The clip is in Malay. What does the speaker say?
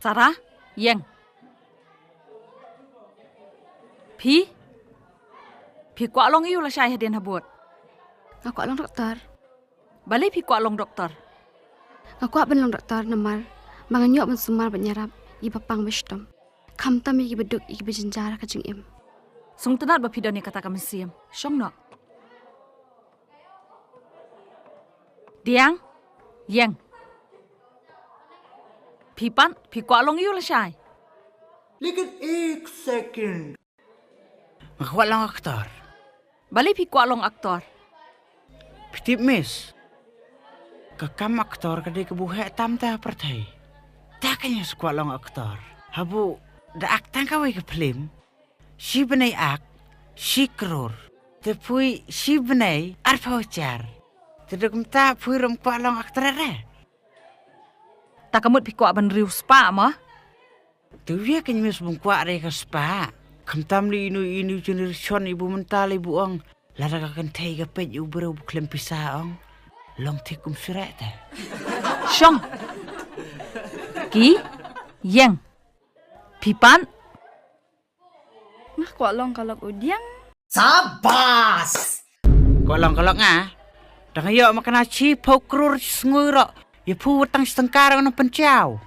Sarah, Yang. Pi kwa long iu la syai hadin habut. Aku along doktor. Balik pi kwa long doktor. Aku belum doktor namar. Manganyok man sumar banyarap. Iba pang wisdom. Kamtam iki beduk iki berjenjara kajeng im. Sung tenat ba pidani kata kami siam. Syong no. Diang, Yang. Pi kwa long iu la syai. लेकिन एक second Makuha lang aktor. Balik pi kwa long aktor. Pitip mis. Kakam aktor kadai kebuhe tam ta pertai. Takanya sekuat lang aktor. Habu da aktang kawai ke film. Si benai ak, si kerur. Tepui si benai arpa ucar. Tidak kumta pui rom kuat lang aktor re. Tak kamut pi kwa ban riu spa mah. Tu dia kan mis bung kuat re ke spa. Kamtam li inu generation ibu mental ibu ong. Lara kakan tei ke pej ubro buklem pisah ong. Long tikum surat ta. Syong. Ki, Yang. Pipan. Nah, kuat long kalau udiang. शाबाश Kolong-kolong ah. Dah yo makan aci pau krur ngurok. Ya pu wetang setengkar ono pencau.